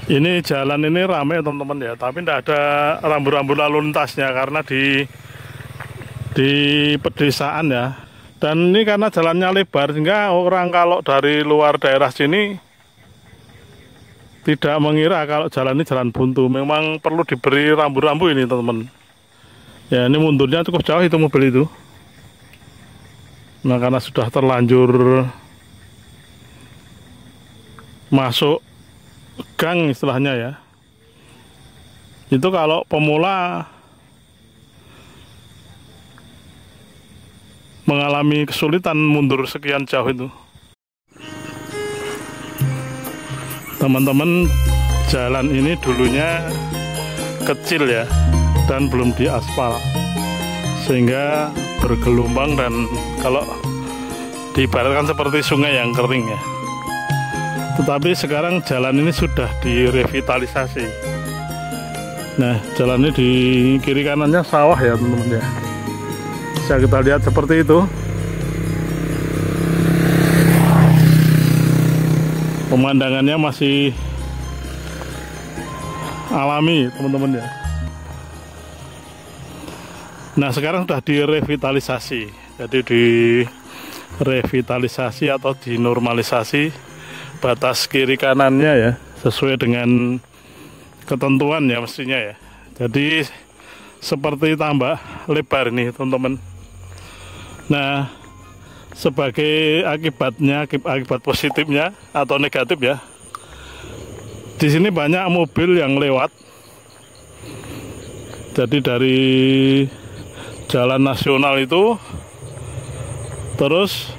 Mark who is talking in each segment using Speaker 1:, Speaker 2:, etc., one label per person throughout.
Speaker 1: Ini jalan ini ramai teman-teman ya, tapi tidak ada rambu-rambu lalu lintasnya karena di pedesaan ya. Dan ini karena jalannya lebar sehingga orang kalau dari luar daerah sini tidak mengira kalau jalan ini jalan buntu. Memang perlu diberi rambu-rambu ini teman-teman. Ya ini mundurnya cukup jauh itu mobil itu. Nah karena sudah terlanjur masuk gang istilahnya ya, itu kalau pemula mengalami kesulitan mundur sekian jauh itu. Teman-teman, jalan ini dulunya kecil ya dan belum diaspal sehingga bergelombang dan kalau diibaratkan seperti sungai yang kering ya. Tetapi sekarang jalan ini sudah direvitalisasi. Nah, jalan ini di kiri kanannya sawah ya teman-teman ya. Bisa kita lihat seperti itu. Pemandangannya masih alami teman-teman ya. Nah, sekarang sudah direvitalisasi. Jadi direvitalisasi atau dinormalisasi batas kiri kanannya ya, sesuai dengan ketentuan ya mestinya ya. Jadi seperti tambah lebar nih teman-teman. Nah sebagai akibatnya, akibat positifnya atau negatif ya, di sini banyak mobil yang lewat. Jadi dari jalan nasional itu terus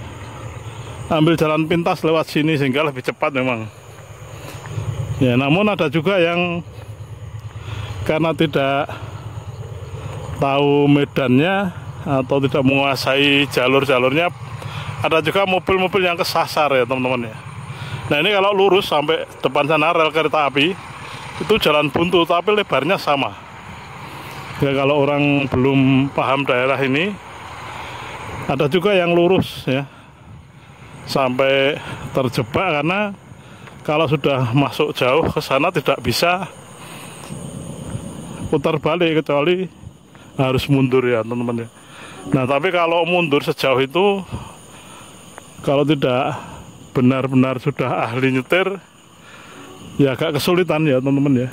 Speaker 1: ambil jalan pintas lewat sini sehingga lebih cepat memang ya. Namun ada juga yang karena tidak tahu medannya atau tidak menguasai jalur-jalurnya, ada juga mobil-mobil yang kesasar ya teman-teman ya. Nah ini kalau lurus sampai depan sana rel kereta api itu jalan buntu tapi lebarnya sama ya. Kalau orang belum paham daerah ini, ada juga yang lurus ya sampai terjebak karena kalau sudah masuk jauh ke sana tidak bisa putar balik kecuali harus mundur ya teman-teman ya. Nah tapi kalau mundur sejauh itu, kalau tidak benar-benar sudah ahli nyetir ya agak kesulitan ya teman-teman ya.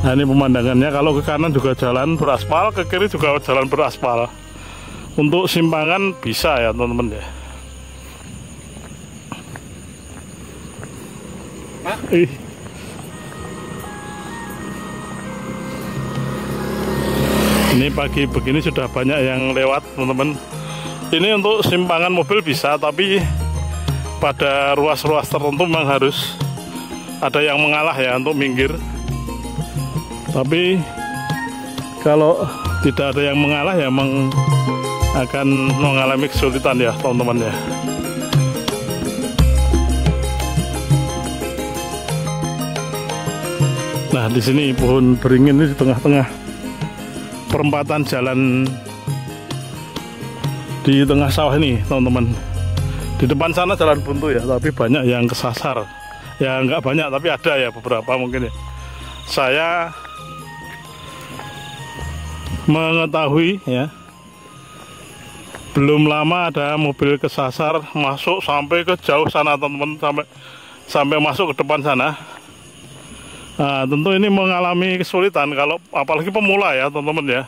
Speaker 1: Nah ini pemandangannya, kalau ke kanan juga jalan beraspal, ke kiri juga jalan beraspal. Untuk simpangan bisa ya teman-teman ya. Ini pagi begini sudah banyak yang lewat teman-teman. Ini untuk simpangan mobil bisa, tapi pada ruas-ruas tertentu memang harus ada yang mengalah ya untuk minggir. Tapi kalau tidak ada yang mengalah ya memang akan mengalami kesulitan ya teman-teman ya. Nah di sini pohon beringin ini di tengah-tengah perempatan jalan di tengah sawah ini teman-teman. Di depan sana jalan buntu ya, tapi banyak yang kesasar. Ya nggak banyak tapi ada ya beberapa mungkin ya. Saya mengetahui ya, belum lama ada mobil kesasar masuk sampai ke jauh sana teman-teman, sampai masuk ke depan sana. Nah, tentu ini mengalami kesulitan kalau apalagi pemula ya teman-teman ya.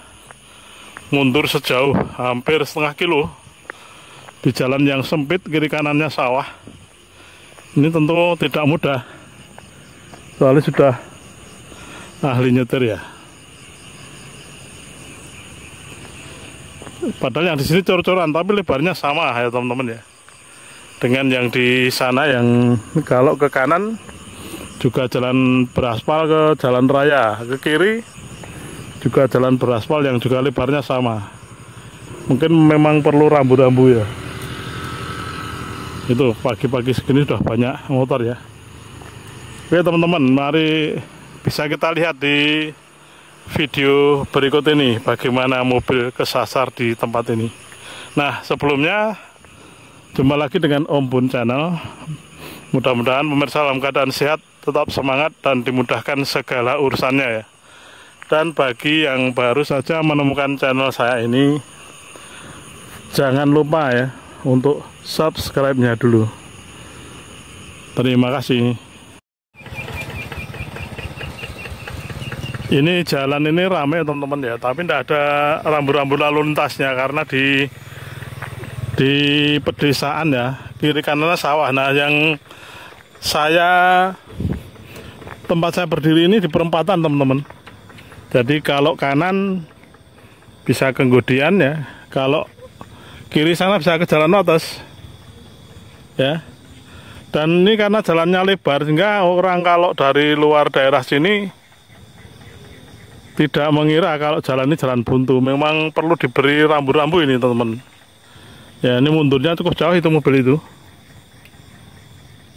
Speaker 1: Mundur sejauh hampir setengah kilo di jalan yang sempit, kiri kanannya sawah. Ini tentu tidak mudah, soalnya sudah ahli nyetir ya. Padahal yang di sini cor-coran, tapi lebarnya sama ya teman-teman ya, dengan yang di sana. Yang kalau ke kanan juga jalan beraspal, ke jalan raya, ke kiri juga jalan beraspal yang juga lebarnya sama. Mungkin memang perlu rambu-rambu ya. Itu pagi-pagi segini sudah banyak motor ya. Oke teman-teman, mari bisa kita lihat di video berikut ini bagaimana mobil kesasar di tempat ini. Nah sebelumnya, jumpa lagi dengan Om Bun Channel. Mudah-mudahan pemirsa dalam keadaan sehat, tetap semangat dan dimudahkan segala urusannya ya. Dan bagi yang baru saja menemukan channel saya ini, jangan lupa ya untuk subscribe-nya dulu. Terima kasih. Ini jalan ini ramai teman-teman ya, tapi tidak ada rambu-rambu lalu lintasnya karena di pedesaan ya, kiri kanannya sawah. Nah, yang tempat saya berdiri ini di perempatan teman-teman. Jadi kalau kanan bisa ke Ngodian ya, kalau kiri sana bisa ke Jalan Wates ya. Dan ini karena jalannya lebar sehingga orang kalau dari luar daerah sini tidak mengira kalau jalan ini jalan buntu. Memang perlu diberi rambu-rambu ini teman-teman. Ya, ini mundurnya cukup jauh itu mobil itu.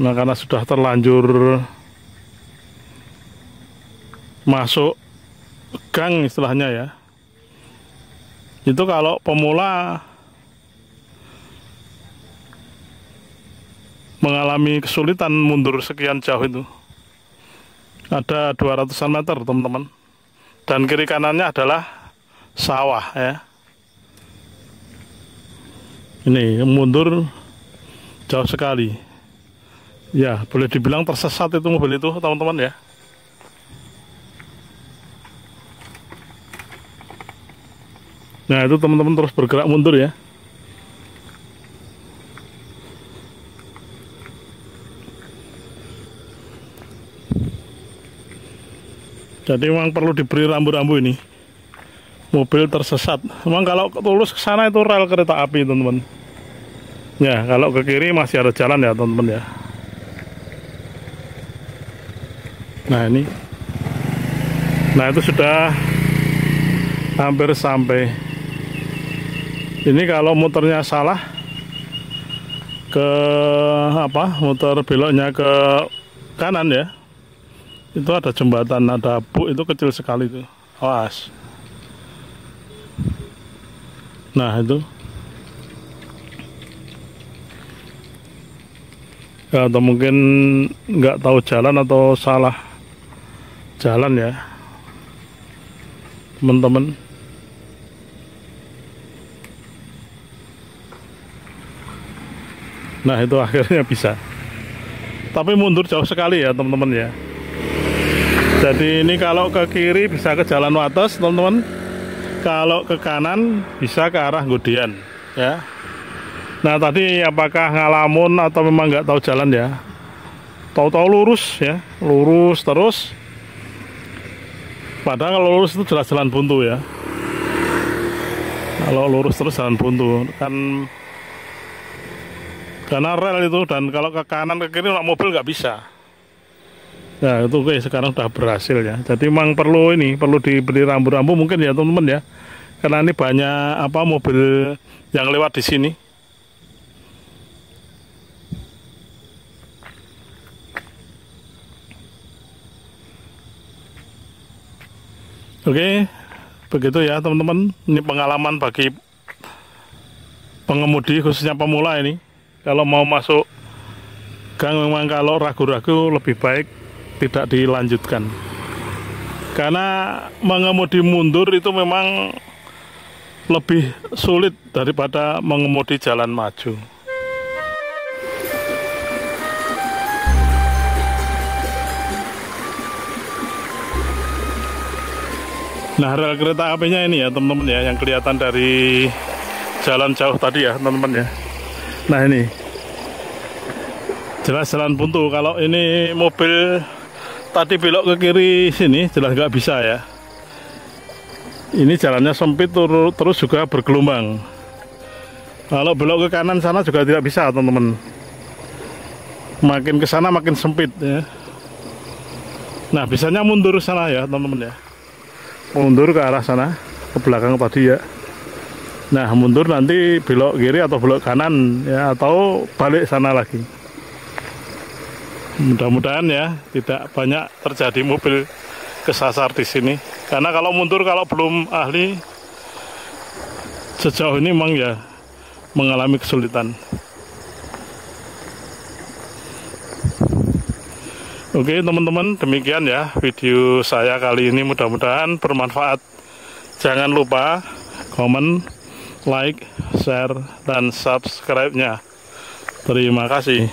Speaker 1: Nah, karena sudah terlanjur masuk gang istilahnya ya. Itu kalau pemula mengalami kesulitan mundur sekian jauh itu. Ada 200-an meter teman-teman. Dan kiri kanannya adalah sawah ya. Ini mundur jauh sekali. Ya, boleh dibilang tersesat itu mobil itu, teman-teman ya. Nah, itu teman-teman terus bergerak mundur ya. Jadi memang perlu diberi rambu-rambu ini. Mobil tersesat. Memang kalau lurus ke sana itu rel kereta api, teman-teman. Ya, kalau ke kiri masih ada jalan ya, teman-teman ya. Nah, ini. Nah, itu sudah hampir sampai. Ini kalau muternya salah ke muter beloknya ke kanan ya. Itu ada jembatan, ada buk itu kecil sekali itu. Awas. Nah, itu. Ya, atau mungkin nggak tahu jalan atau salah jalan ya, teman-teman. Nah, itu akhirnya bisa. Tapi mundur jauh sekali ya, teman-teman ya. Jadi ini kalau ke kiri bisa ke Jalan Wates, teman-teman. Kalau ke kanan bisa ke arah Ngodian ya. Nah, tadi apakah ngalamun atau memang nggak tahu jalan ya? Tahu-tahu lurus ya, lurus terus. Padahal kalau lurus itu jelas jalan buntu ya. Kalau lurus terus jalan buntu kan, karena rel itu. Dan kalau ke kanan ke kiri mobil nggak bisa. Nah, itu sekarang udah berhasil ya. Jadi memang perlu diberi rambu-rambu mungkin ya teman-teman ya. Karena ini banyak mobil yang lewat di sini. Oke, begitu ya teman-teman. Ini pengalaman bagi pengemudi khususnya pemula ini. Kalau mau masuk gang memang kalau ragu-ragu lebih baik tidak dilanjutkan. Karena mengemudi mundur itu memang lebih sulit daripada mengemudi jalan maju. Nah, rel kereta apinya ini ya teman-teman ya, yang kelihatan dari jalan jauh tadi ya teman-teman ya. Nah, ini jelas jalan buntu. Kalau ini mobil tadi belok ke kiri sini jelas nggak bisa ya. Ini jalannya sempit terus juga bergelombang. Kalau belok ke kanan sana juga tidak bisa teman-teman. Makin ke sana makin sempit ya. Nah, bisanya mundur sana ya teman-teman ya. Mundur ke arah sana, ke belakang tadi ya. Nah, mundur nanti belok kiri atau belok kanan ya, atau balik sana lagi. Mudah-mudahan ya tidak banyak terjadi mobil kesasar di sini. Karena kalau mundur kalau belum ahli sejauh ini memang ya mengalami kesulitan. Oke teman-teman, demikian ya video saya kali ini, mudah-mudahan bermanfaat. Jangan lupa komen, like, share, dan subscribe-nya. Terima kasih.